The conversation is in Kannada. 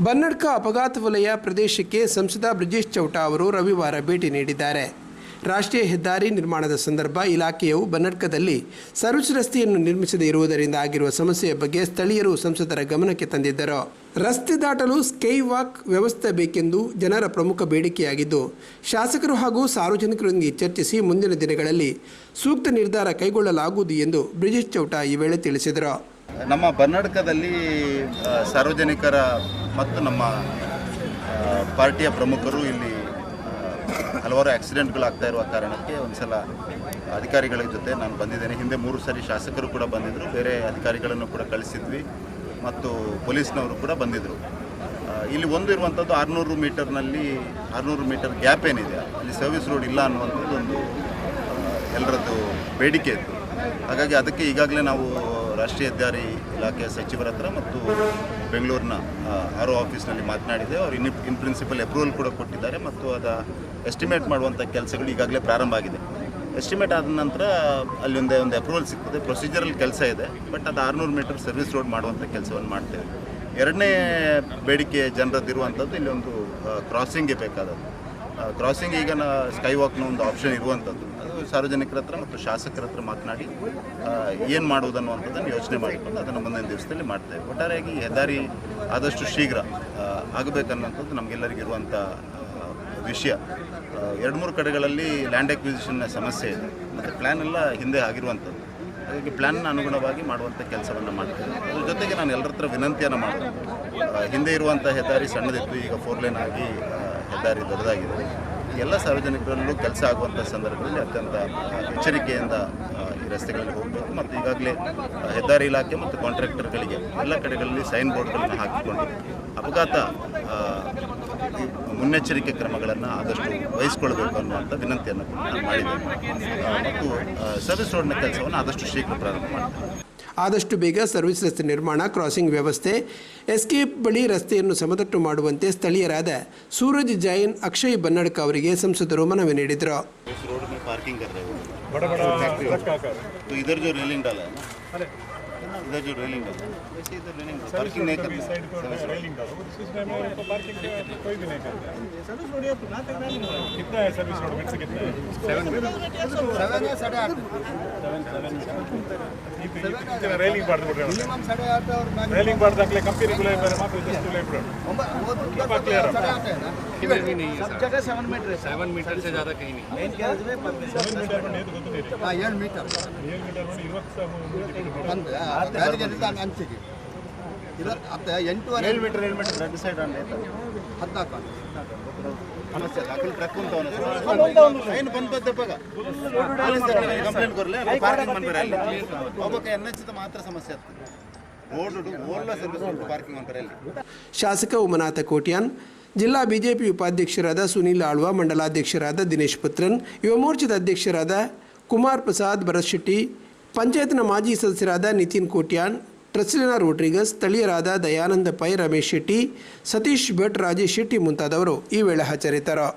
ಬನ್ನಡ್ಕ ಅಪಘಾತ ವಲಯ ಪ್ರದೇಶಕ್ಕೆ ಸಂಸದ ಬ್ರಿಜೇಶ್ ಚೌಟಾ ಅವರು ರವಿವಾರ ಭೇಟಿ ನೀಡಿದ್ದಾರೆ. ರಾಷ್ಟ್ರೀಯ ಹೆದ್ದಾರಿ ನಿರ್ಮಾಣದ ಸಂದರ್ಭ ಇಲಾಖೆಯು ಬನ್ನಡ್ಕದಲ್ಲಿ ಸರ್ವಿಸ್ ರಸ್ತೆಯನ್ನು ನಿರ್ಮಿಸದೇ ಇರುವುದರಿಂದ ಆಗಿರುವ ಸಮಸ್ಯೆಯ ಬಗ್ಗೆ ಸ್ಥಳೀಯರು ಸಂಸದರ ಗಮನಕ್ಕೆ ತಂದಿದ್ದರು. ರಸ್ತೆ ದಾಟಲು ಸ್ಕೈ ವಾಕ್ ವ್ಯವಸ್ಥೆ ಬೇಕೆಂದು ಜನರ ಪ್ರಮುಖ ಬೇಡಿಕೆಯಾಗಿದ್ದು, ಶಾಸಕರು ಹಾಗೂ ಸಾರ್ವಜನಿಕರೊಂದಿಗೆ ಚರ್ಚಿಸಿ ಮುಂದಿನ ದಿನಗಳಲ್ಲಿ ಸೂಕ್ತ ನಿರ್ಧಾರ ಕೈಗೊಳ್ಳಲಾಗುವುದು ಎಂದು ಬ್ರಿಜೇಶ್ ಚೌಟಾ ಈ ವೇಳೆ ತಿಳಿಸಿದರು. ನಮ್ಮ ಬನ್ನಡ್ಕದಲ್ಲಿ ಸಾರ್ವಜನಿಕರ ಮತ್ತು ನಮ್ಮ ಪಾರ್ಟಿಯ ಪ್ರಮುಖರು ಇಲ್ಲಿ ಹಲವಾರು ಆಕ್ಸಿಡೆಂಟ್ಗಳಾಗ್ತಾ ಇರುವ ಕಾರಣಕ್ಕೆ ಒಂದು ಸಲ ಅಧಿಕಾರಿಗಳ ಜೊತೆ ನಾನು ಬಂದಿದ್ದೇನೆ. ಹಿಂದೆ 3 ಸರಿ ಶಾಸಕರು ಕೂಡ ಬಂದಿದ್ದರು, ಬೇರೆ ಅಧಿಕಾರಿಗಳನ್ನು ಕೂಡ ಕಳಿಸಿದ್ವಿ ಮತ್ತು ಪೊಲೀಸ್ನವರು ಕೂಡ ಬಂದಿದ್ದರು. ಇಲ್ಲಿ ಒಂದು ಇರುವಂಥದ್ದು 600 ಮೀಟರ್ನಲ್ಲಿ 600 ಮೀಟರ್ ಗ್ಯಾಪ್ ಏನಿದೆ ಅಲ್ಲಿ ಸರ್ವಿಸ್ ರೋಡ್ ಇಲ್ಲ ಅನ್ನುವಂಥದ್ದು ಒಂದು ಎಲ್ಲರದ್ದು ಬೇಡಿಕೆ ಇತ್ತು. ಹಾಗಾಗಿ ಅದಕ್ಕೆ ಈಗಾಗಲೇ ನಾವು ರಾಷ್ಟ್ರೀಯ ಹೆದ್ದಾರಿ ಇಲಾಖೆಯ ಸಚಿವರ ಹತ್ರ ಮತ್ತು ಬೆಂಗಳೂರಿನ ಆರ್ ಒ ಆಫೀಸ್ನಲ್ಲಿ ಮಾತನಾಡಿದೆ. ಅವರು ಇನ್ ಪ್ರಿನ್ಸಿಪಲ್ ಅಪ್ರೂವಲ್ ಕೂಡ ಕೊಟ್ಟಿದ್ದಾರೆ ಮತ್ತು ಅದು ಎಸ್ಟಿಮೇಟ್ ಮಾಡುವಂಥ ಕೆಲಸಗಳು ಈಗಾಗಲೇ ಪ್ರಾರಂಭ ಆಗಿದೆ. ಎಸ್ಟಿಮೇಟ್ ಆದ ನಂತರ ಅಲ್ಲಿ ಒಂದು ಅಪ್ರೂವಲ್ ಸಿಗ್ತದೆ. ಪ್ರೊಸೀಜರಲ್ ಕೆಲಸ ಇದೆ, ಬಟ್ ಅದು 600 ಮೀಟರ್ ಸರ್ವಿಸ್ ರೋಡ್ ಮಾಡುವಂಥ ಕೆಲಸವನ್ನು ಮಾಡ್ತೇವೆ. ಎರಡನೇ ಬೇಡಿಕೆ ಜನರದ್ದಿರುವಂಥದ್ದು ಇಲ್ಲಿ ಒಂದು ಕ್ರಾಸಿಂಗ್ಗೆ ಬೇಕಾದದ್ದು. ಕ್ರಾಸಿಂಗ್ ಈಗ ಸ್ಕೈ ವಾಕ್ನ ಒಂದು ಆಪ್ಷನ್ ಇರುವಂಥದ್ದು, ಅದು ಸಾರ್ವಜನಿಕರ ಹತ್ರ ಮತ್ತು ಶಾಸಕರ ಹತ್ರ ಮಾತನಾಡಿ ಏನು ಮಾಡುವುದನ್ನುವಂಥದ್ದನ್ನು ಯೋಚನೆ ಮಾಡಿಕೊಂಡು ಅದನ್ನು ಮುಂದಿನ ದಿವಸದಲ್ಲಿ ಮಾಡ್ತೇವೆ. ಒಟ್ಟಾರೆಯಾಗಿ ಹೆದ್ದಾರಿ ಆದಷ್ಟು ಶೀಘ್ರ ಆಗಬೇಕನ್ನುವಂಥದ್ದು ನಮಗೆಲ್ಲರಿಗಿರುವಂಥ ವಿಷಯ. 2-3 ಕಡೆಗಳಲ್ಲಿ ಲ್ಯಾಂಡ್ ಅಕ್ವಿಸಿಷನ್ನ ಸಮಸ್ಯೆ ಇದೆ ಮತ್ತು ಪ್ಲ್ಯಾನ್ ಎಲ್ಲ ಹಿಂದೆ ಆಗಿರುವಂಥದ್ದು. ಹಾಗಾಗಿ ಪ್ಲ್ಯಾನ್ನ ಅನುಗುಣವಾಗಿ ಮಾಡುವಂಥ ಕೆಲಸವನ್ನು ಮಾಡ್ತೇವೆ. ಅದ್ರ ಜೊತೆಗೆ ನಾನು ಎಲ್ಲರ ಹತ್ರ ವಿನಂತಿಯನ್ನು ಮಾಡಿದೆ. ಹಿಂದೆ ಇರುವಂಥ ಹೆದ್ದಾರಿ ಸಣ್ಣದಿತ್ತು, ಈಗ 4 ಲೇನ್ ಆಗಿ ಹೆದ್ದಾರಿ ದೊಡ್ಡದಾಗಿದೆ. ಎಲ್ಲ ಸಾರ್ವಜನಿಕರಲ್ಲೂ ಕೆಲಸ ಆಗುವಂಥ ಸಂದರ್ಭದಲ್ಲಿ ಅತ್ಯಂತ ಎಚ್ಚರಿಕೆಯಿಂದ ಈ ರಸ್ತೆಗಳಲ್ಲಿ ಹೋಗಬೇಕು ಮತ್ತು ಈಗಾಗಲೇ ಹೆದ್ದಾರಿ ಇಲಾಖೆ ಮತ್ತು ಕಾಂಟ್ರಾಕ್ಟರ್ಗಳಿಗೆ ಎಲ್ಲ ಕಡೆಗಳಲ್ಲಿ ಸೈನ್ ಬೋರ್ಡ್ಗಳನ್ನು ಹಾಕಿಕೊಂಡು ಅಪಘಾತ ಮುನ್ನೆಚ್ಚರಿಕೆ ಕ್ರಮಗಳನ್ನು ಆದಷ್ಟು ವಹಿಸಿಕೊಳ್ಬೇಕು ಅನ್ನುವಂಥ ವಿನಂತಿಯನ್ನು ಮಾಡಿದ್ದೇನೆ ಮತ್ತು ಸರ್ವಿಸ್ ರೋಡ್ನ ಕೆಲಸವನ್ನು ಆದಷ್ಟು ಶೀಘ್ರ ಪ್ರಾರಂಭ ಮಾಡ್ತೇವೆ. ಆದಷ್ಟು ಬೇಗ ಸರ್ವಿಸ್ ರಸ್ತೆ ನಿರ್ಮಾಣ, ಕ್ರಾಸಿಂಗ್ ವ್ಯವಸ್ಥೆ, ಎಸ್ಕೇಪ್ ಬಳಿ ರಸ್ತೆಯನ್ನು ಸಮತಟ್ಟು ಮಾಡುವಂತೆ ಸ್ಥಳೀಯರಾದ ಸೂರಜ್ ಜೈನ್, ಅಕ್ಷಯ್ ಬನ್ನಡ್ಕ ಅವರಿಗೆ ಸಂಸದರು ಮನವಿ ನೀಡಿದರು. इधर जो रेलिंग डाला वैसे इधर रेलिंग पार्किंग नहीं करते, साइड को रेलिंग डालो, इसमें पार्किंग कोई भी नहीं करता है. सर्विस रोड कितना है? सर्विस रोड से कितना है? 7 है, 8.5 इतना रेलिंग बाड़ ಬಿಡ್ರಿ. ಮಿನಿಮಮ್ 8.5 और रेलिंग बाड़ दाखले कंपनी को लेकर मात्र जस्ट ले बिड़ो. वो तो क्लियर है ना, इधर भी नहीं है. सब जगह 7 मीटर है. 7 मीटर से ज्यादा कहीं नहीं. मेन क्या है 7 मीटर में नहीं ಗೊತ್ತು नहीं. हां 7 मीटर ನೋಡಿ 20 ಅಂಚಿಗೆ ಇದು ಮತ್ತೆ 8 ಮೀಟರ್ ರೆಡ್ ಸೈಡ್ ಅನ್ನ 14 ಸಮಸ್ಯೆ ದಾಖಲೆ ಟ್ರಕ್ ಅಂತ ಏನು ಬಂದದ್ದಪ್ಪಾಗ ಕಂಪ್ಲೇಂಟ್ ಕೊರಲೆ ಪಾರ್ಕಿಂಗ್ ಮಾಡ್ತಾರೆ. ಅಲ್ಲಿ ಒಬ್ಬಕ್ಕೆ ಎನ್ಎಚ್ ಮಾತ್ರ ಸಮಸ್ಯೆ ಆಗ್ತದೆ. ರೋಡ್ ಓರ್ಲ ಸರ್ವಿಸ್ ಪಾರ್ಕಿಂಗ್ ಮಾಡ್ತಾರೆ. ಅಲ್ಲಿ ಶಾಸಕ ಉಮನಾಥ ಕೋಟ್ಯಾನ್, ಜಿಲ್ಲಾ ಬಿಜೆಪಿ ಉಪಾಧ್ಯಕ್ಷರಾದ ಸುನೀಲ್ ಆಳ್ವ, ಮಂಡಲಾಧ್ಯಕ್ಷರಾದ ದಿನೇಶ್ ಪುತ್ರನ್, ಯುವ ಮೋರ್ಚಾದ ಅಧ್ಯಕ್ಷರಾದ ಕುಮಾರ್ ಪ್ರಸಾದ್ ಭರತ್ ಶೆಟ್ಟಿ, ಪಂಚಾಯತ್ನ ಮಾಜಿ ಸದಸ್ಯರಾದ ನಿತಿನ್ ಕೋಟ್ಯಾನ್, ಟ್ರಸ್ಲಿನಾ ರೋಡ್ರಿಗಸ್, ಸ್ಥಳೀಯರಾದ ದಯಾನಂದ ಪೈ, ರಮೇಶ್ ಶೆಟ್ಟಿ, ಸತೀಶ್ ಭಟ್, ರಾಜೇಶ್ ಶೆಟ್ಟಿ ಮುಂತಾದವರು ಈ ವೇಳೆ ಹಾಜರಿದ್ದರು.